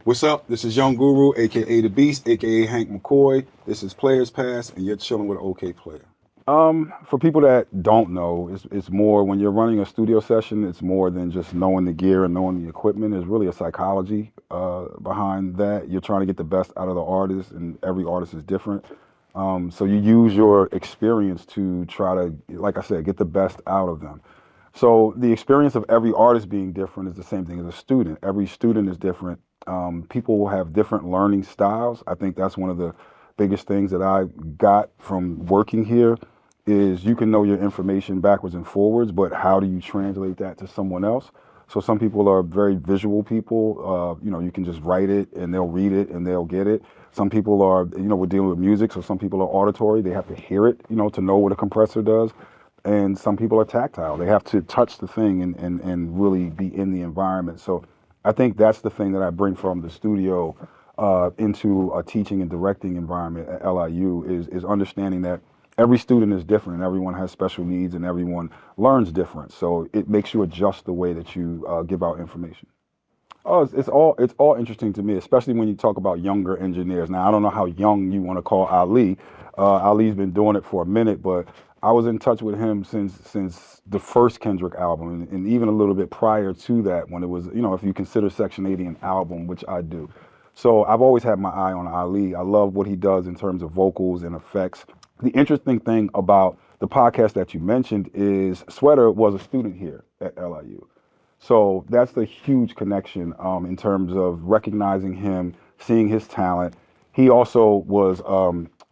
What's up? This is Young Guru, aka The Beast, aka Hank McCoy. This is Players Pass, and you're chilling with Okayplayer. For people that don't know, it's more when you're running a studio session. It's more than just knowing the gear and knowing the equipment. There's really a psychology behind that. You're trying to get the best out of the artist, and every artist is different. So you use your experience to try to, like I said, get the best out of them. So the experience of every artist being different is the same thing as a student. Every student is different. People will have different learning styles. I think that's one of the biggest things that I got from working here is you can know your information backwards and forwards, but how do you translate that to someone else? So some people are very visual people. You can just write it and they'll read it and they'll get it. Some people are, we're dealing with music, so some people are auditory. They have to hear it, to know what a compressor does. And some people are tactile. They have to touch the thing and really be in the environment. So I think that's the thing that I bring from the studio into a teaching and directing environment at LIU is understanding that every student is different and everyone has special needs and everyone learns different. So it makes you adjust the way that you give out information. Oh, it's all interesting to me, especially when you talk about younger engineers. Now, I don't know how young you want to call Ali. Ali's been doing it for a minute, but I was in touch with him since the first Kendrick album, and even a little bit prior to that, when it was, if you consider Section 80 an album, which I do. So I've always had my eye on Ali. I love what he does in terms of vocals and effects. The interesting thing about the podcast that you mentioned is Sweater was a student here at LIU. So that's the huge connection in terms of recognizing him, seeing his talent. He also was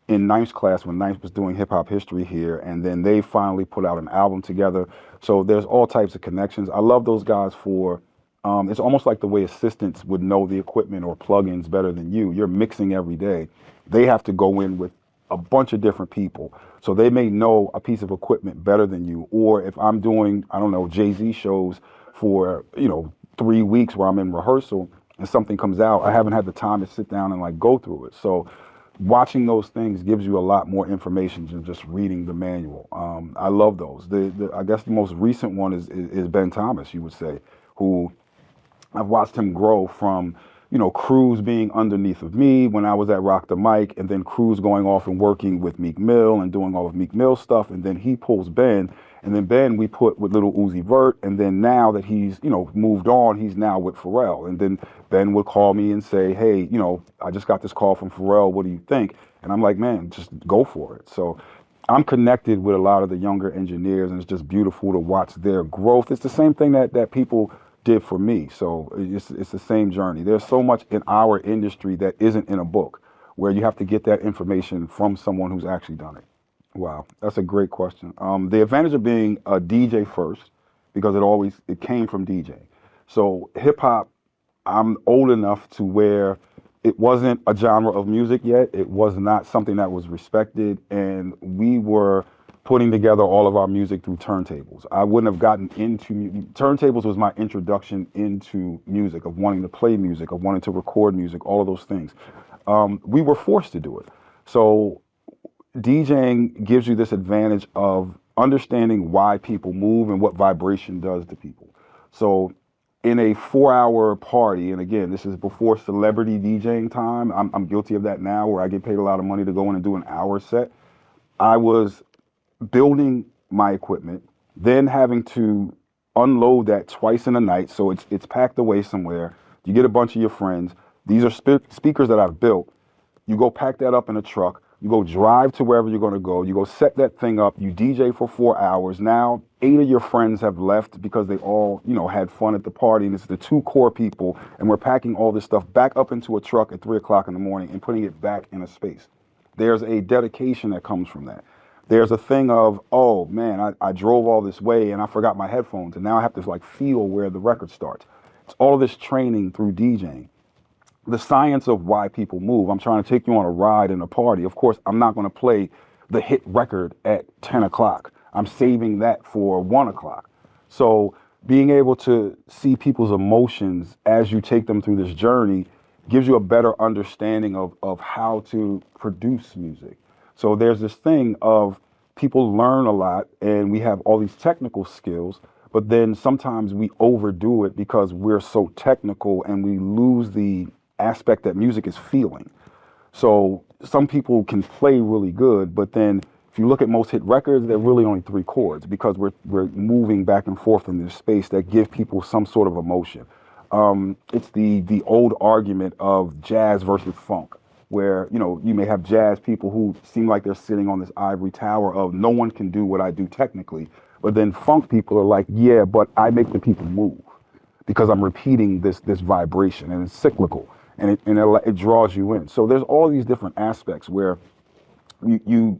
in Ninth's class when Ninth was doing hip hop history here, and then they finally put out an album together. So there's all types of connections. I love those guys for. It's almost like the way assistants would know the equipment or plugins better than you. You're mixing every day. They have to go in with a bunch of different people. So they may know a piece of equipment better than you. Or if I'm doing, I don't know, Jay-Z shows for, 3 weeks where I'm in rehearsal and something comes out, I haven't had the time to sit down and like go through it. So watching those things gives you a lot more information than just reading the manual. I love those. I guess the most recent one is Ben Thomas, you would say, who I've watched him grow from, Cruz being underneath of me when I was at Rock the Mic, and then Cruz going off and working with Meek Mill and doing all of Meek Mill stuff, and then he pulls Ben, and then Ben we put with Little Uzi Vert, and then now that he's, moved on, he's now with Pharrell, and then Ben would call me and say, hey, I just got this call from Pharrell, what do you think? And I'm like, man, just go for it. So I'm connected with a lot of the younger engineers, and it's just beautiful to watch their growth. It's the same thing that people did for me. So it's the same journey. There's so much in our industry that isn't in a book, where you have to get that information from someone who's actually done it. Wow, that's a great question. The advantage of being a DJ first, because it came from DJing. So hip hop, I'm old enough to where it wasn't a genre of music yet. It was not something that was respected, and we were putting together all of our music through turntables. I wouldn't have gotten into turntables was my introduction into music, of wanting to play music, of wanting to record music, all of those things. We were forced to do it. So DJing gives you this advantage of understanding why people move and what vibration does to people. So in a 4-hour party, and again, this is before celebrity DJing time. I'm guilty of that now, where I get paid a lot of money to go in and do an hour set. I was building my equipment, then having to unload that twice in a night. So it's packed away somewhere. You get a bunch of your friends. These are speakers that I've built. You go pack that up in a truck. You go drive to wherever you're going to go. You go set that thing up. You DJ for 4 hours. Now, 8 of your friends have left because they all, had fun at the party. And it's the 2 core people. And we're packing all this stuff back up into a truck at 3 o'clock in the morning and putting it back in a space. There's a dedication that comes from that. There's a thing of, oh man, I drove all this way and I forgot my headphones, and now I have to feel where the record starts. It's all this training through DJing. The science of why people move. I'm trying to take you on a ride in a party. Of course, I'm not going to play the hit record at 10 o'clock. I'm saving that for 1 o'clock. So being able to see people's emotions as you take them through this journey gives you a better understanding of how to produce music. So there's this thing of people learn a lot and we have all these technical skills, but then sometimes we overdo it because we're so technical and we lose the aspect that music is feeling. So some people can play really good, but then if you look at most hit records, they're really only three chords because we're moving back and forth in this space that give people some sort of emotion. It's the old argument of jazz versus funk, where you may have jazz people who seem like they're sitting on this ivory tower of no one can do what I do technically, but then funk people are like, yeah, but I make the people move because I'm repeating this vibration, and it's cyclical, and it draws you in. So there's all these different aspects where you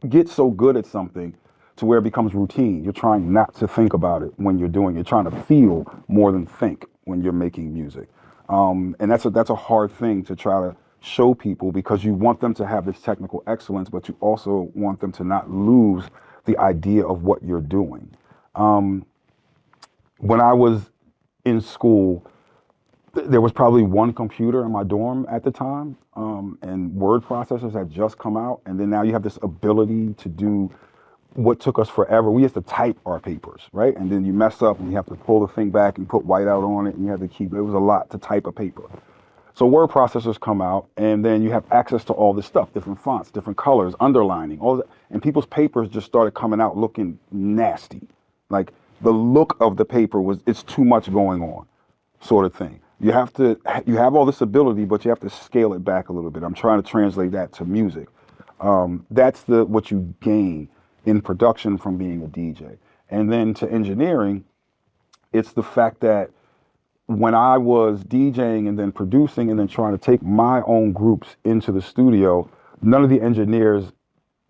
get so good at something to where it becomes routine. You're trying not to think about it when you're doing it. You're trying to feel more than think when you're making music. And that's a hard thing to try to show people because you want them to have this technical excellence, but you also want them to not lose the idea of what you're doing. When I was in school, there was probably one computer in my dorm at the time, and word processors had just come out. And then now you have this ability to do what took us forever. We used to type our papers, right? And then you mess up and you have to pull the thing back and put whiteout on it, and you have to keep, it was a lot to type a paper. So word processors come out, and then you have access to all this stuff, different fonts, different colors, underlining, all that. And people's papers just started coming out looking nasty. Like the look of the paper it's too much going on, sort of thing. You have all this ability, but you have to scale it back a little bit. I'm trying to translate that to music. That's what you gain in production from being a DJ. And then to engineering, it's the fact that when I was DJing and then producing and then trying to take my own groups into the studio, none of the engineers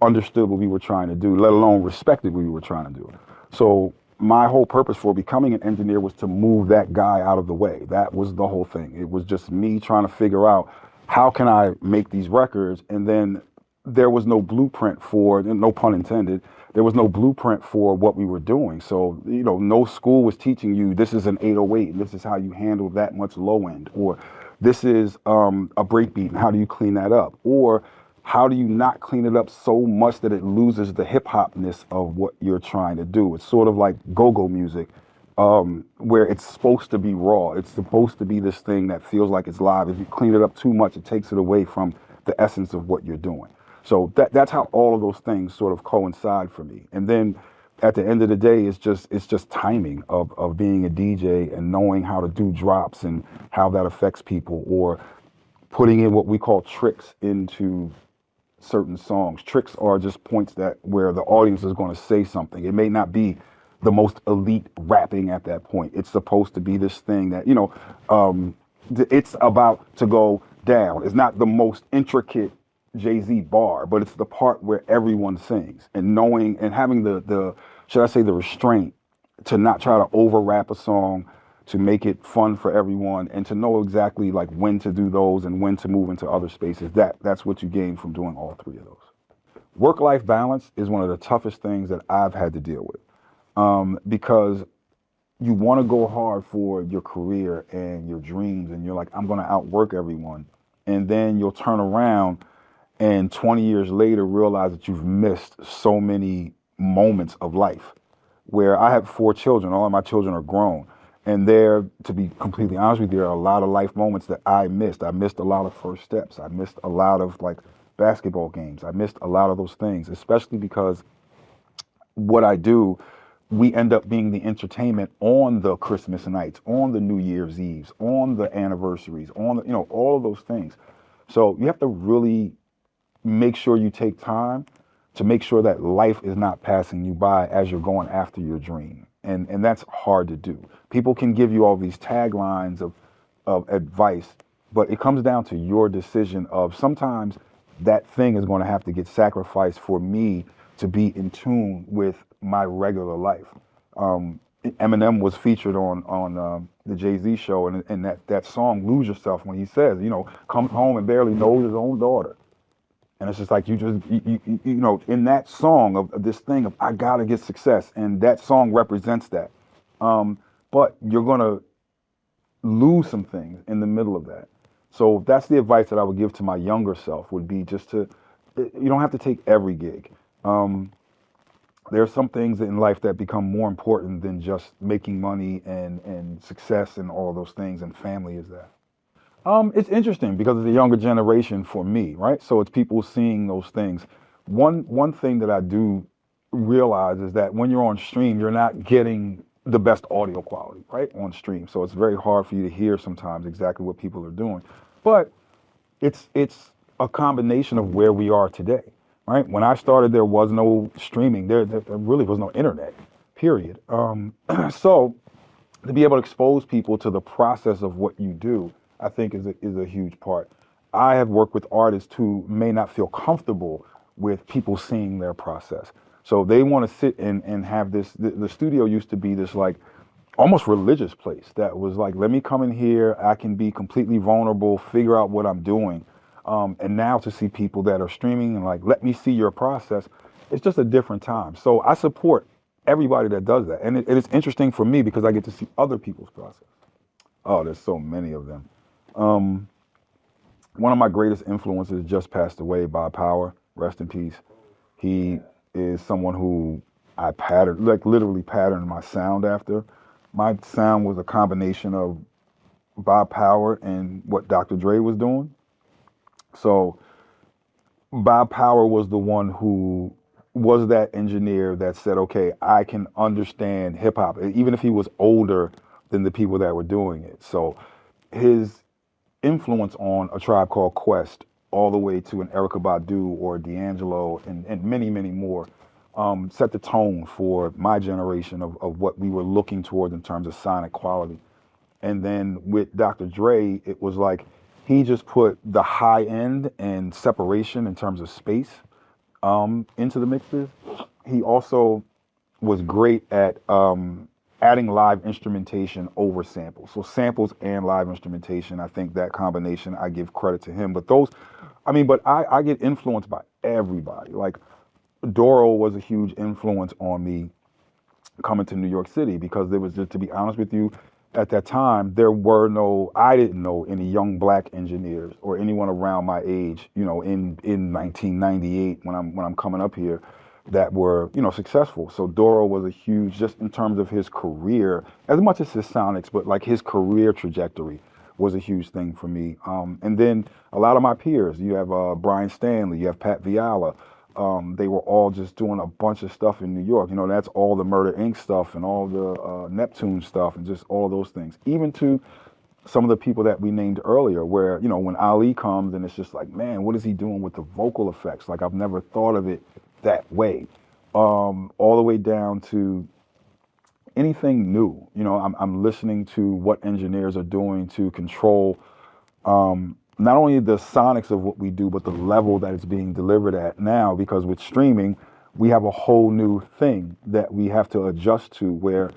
understood what we were trying to do, let alone respected what we were trying to do. So my whole purpose for becoming an engineer was to move that guy out of the way. That was the whole thing. It was just me trying to figure out how can I make these records, and then there was no blueprint for, no pun intended, there was no blueprint for what we were doing. So, no school was teaching you this is an 808 and this is how you handle that much low end, or this is a breakbeat and how do you clean that up, or how do you not clean it up so much that it loses the hip hopness of what you're trying to do. It's sort of like go-go music, where it's supposed to be raw. It's supposed to be this thing that feels like it's live. If you clean it up too much, it takes it away from the essence of what you're doing. So that's how all of those things sort of coincide for me. And then at the end of the day, it's just timing of being a DJ and knowing how to do drops and how that affects people, or putting in what we call tricks into certain songs. Tricks are just points where the audience is going to say something. It may not be the most elite rapping at that point. It's supposed to be this thing that, it's about to go down. It's not the most intricate Jay-Z bar, but it's the part where everyone sings, and knowing and having the should I say the restraint to not try to over rap a song, to make it fun for everyone, and to know exactly like when to do those and when to move into other spaces. That's what you gain from doing all three of those. Work-life balance is one of the toughest things that I've had to deal with, because you want to go hard for your career and your dreams, and you're like, I'm going to outwork everyone, and then you'll turn around and 20 years later realize that you've missed so many moments of life. Where I have 4 children, all of my children are grown. And to be completely honest with you, there are a lot of life moments that I missed. I missed a lot of first steps. I missed a lot of like basketball games. I missed a lot of those things, especially because what I do, we end up being the entertainment on the Christmas nights, on the New Year's Eves, on the anniversaries, on the, all of those things. So you have to really make sure you take time to make sure that life is not passing you by as you're going after your dream. And that's hard to do. People can give you all these taglines of advice, but it comes down to your decision of sometimes that thing is going to have to get sacrificed for me to be in tune with my regular life. Eminem was featured on the Jay-Z show, and that song "Lose Yourself," when he says, comes home and barely knows his own daughter. And it's just like you in that song of this thing of I gotta get success, and that song represents that. But you're gonna lose some things in the middle of that. So that's the advice that I would give to my younger self, would be just you don't have to take every gig. There are some things in life that become more important than just making money and success and all those things, and family is that. It's interesting because it's a younger generation for me, right? So it's people seeing those things. One thing that I do realize is that when you're on stream, you're not getting the best audio quality, right? On stream. So it's very hard for you to hear sometimes exactly what people are doing. But it's a combination of where we are today, right? When I started, there was no streaming. There really was no internet, period. So to be able to expose people to the process of what you do, I think is a huge part. I have worked with artists who may not feel comfortable with people seeing their process. So they want to sit and have this, the studio used to be this like almost religious place that was like, let me come in here, I can be completely vulnerable, figure out what I'm doing. And now to see people that are streaming and like, let me see your process, it's just a different time. So I support everybody that does that. And it's interesting for me because I get to see other people's process. Oh, there's so many of them. Um, One of my greatest influences just passed away, Bob Power, rest in peace. He is someone who I patterned, like literally patterned my sound after. My sound was a combination of Bob Power and what Dr. Dre was doing. So Bob Power was the one who was that engineer that said, okay, I can understand hip hop, even if he was older than the people that were doing it. So his influence on A Tribe Called Quest, all the way to an Erykah Badu or D'Angelo and many, many more, set the tone for my generation of what we were looking toward in terms of sonic quality. And then with Dr. Dre, it was like he just put the high end and separation in terms of space into the mixes. He also was great at adding live instrumentation over samples. So samples and live instrumentation, I think that combination, I give credit to him. But those, I mean, but I get influenced by everybody. Like Doro was a huge influence on me coming to New York City because there was, just to be honest with you, at that time there were no, I didn't know any young black engineers or anyone around my age, you know, in 1998 when I'm coming up here that were, you know, successful. So Doro was a huge, just in terms of his career, as much as his sonics, but like his career trajectory was a huge thing for me. And then a lot of my peers, you have Brian Stanley, you have Pat Viala. They were all just doing a bunch of stuff in New York. You know, that's all the Murder Inc. stuff and all the Neptune stuff and just all of those things. Even to some of the people that we named earlier, where, you know, when Ali comes and it's just like, man, what is he doing with the vocal effects? Like, I've never thought of it that way. All the way down to anything new. You know, I'm listening to what engineers are doing to control not only the sonics of what we do, but the level that it's being delivered at now, because with streaming, we have a whole new thing that we have to adjust to, where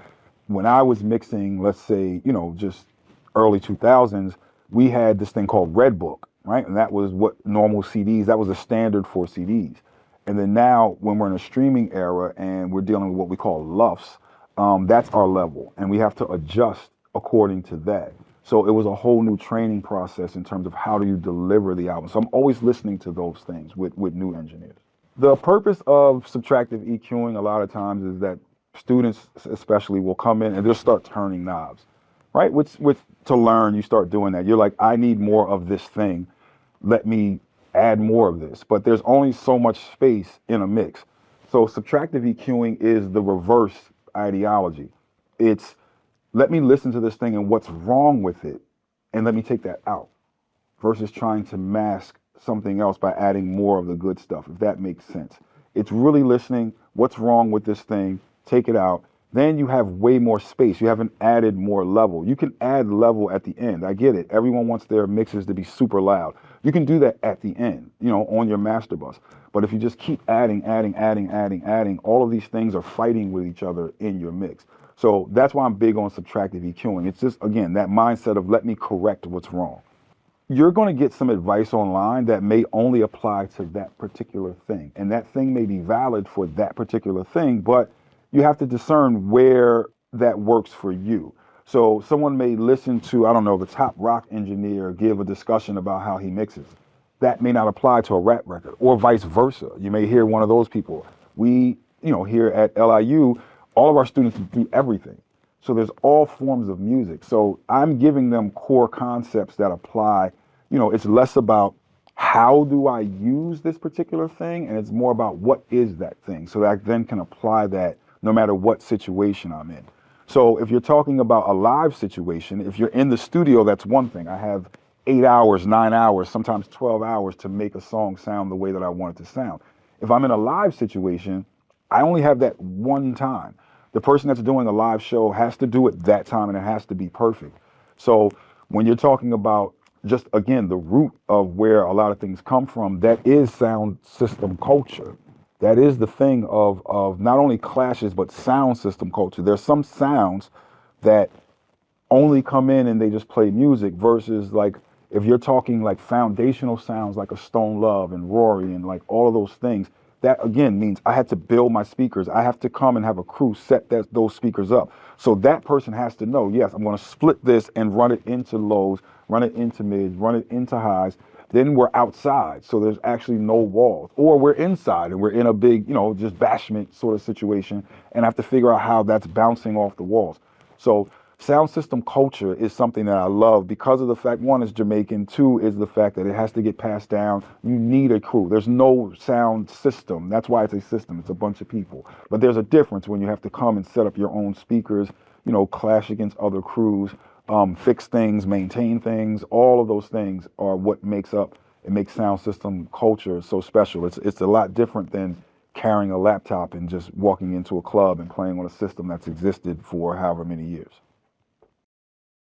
when I was mixing, let's say, you know, just early 2000s, we had this thing called Red Book, right? And that was what normal CDs, that was a standard for CDs. And then now when we're in a streaming era and we're dealing with what we call LUFs, that's our level. And we have to adjust according to that. So it was a whole new training process in terms of how do you deliver the album. So I'm always listening to those things with new engineers. The purpose of subtractive EQing a lot of times is that students especially will come in and they'll start turning knobs, right? Which to learn, you start doing that. You're like, I need more of this thing. Let me add more of this. But there's only so much space in a mix. So subtractive EQing is the reverse ideology. It's let me listen to this thing and what's wrong with it, and let me take that out, versus trying to mask something else by adding more of the good stuff, if that makes sense. It's really listening, what's wrong with this thing, take it out. Then you have way more space. You haven't added more level. You can add level at the end. I get it. Everyone wants their mixes to be super loud. You can do that at the end, you know, on your master bus. But if you just keep adding, all of these things are fighting with each other in your mix. So that's why I'm big on subtractive EQing. It's just, again, that mindset of let me correct what's wrong. You're going to get some advice online that may only apply to that particular thing. And that thing may be valid for that particular thing, but you have to discern where that works for you. So someone may listen to, I don't know, the top rock engineer give a discussion about how he mixes. That may not apply to a rap record, or vice versa. You may hear one of those people. We, you know, here at LIU, all of our students do everything. So there's all forms of music. So I'm giving them core concepts that apply. It's less about how do I use this particular thing, and it's more about what is that thing, so that I then can apply that no matter what situation I'm in. So if you're talking about a live situation, if you're in the studio, that's one thing. I have 8 hours, 9 hours, sometimes 12 hours to make a song sound the way that I want it to sound. If I'm in a live situation, I only have that one time. The person that's doing a live show has to do it that time, and it has to be perfect. So when you're talking about just, again, the root of where a lot of things come from, that is sound system culture. That is the thing of not only clashes, but sound system culture. There's some sounds that only come in and they just play music, versus like if you're talking like foundational sounds like a Stone Love and Rory and like all of those things, that again means I had to build my speakers. I have to come and have a crew set those speakers up. So that person has to know, yes, I'm going to split this and run it into lows, run it into mids, run it into highs. Then we're outside, so there's actually no walls. Or we're inside and we're in a big, just bashment sort of situation, and I have to figure out how that's bouncing off the walls. So sound system culture is something that I love because of the fact, one, is Jamaican, two, is the fact that it has to get passed down. You need a crew. There's no sound system. That's why it's a system. It's a bunch of people. But there's a difference when you have to come and set up your own speakers, clash against other crews, fix things, maintain things. All of those things are what makes sound system culture so special. It's a lot different than carrying a laptop and just walking into a club and playing on a system that's existed for however many years.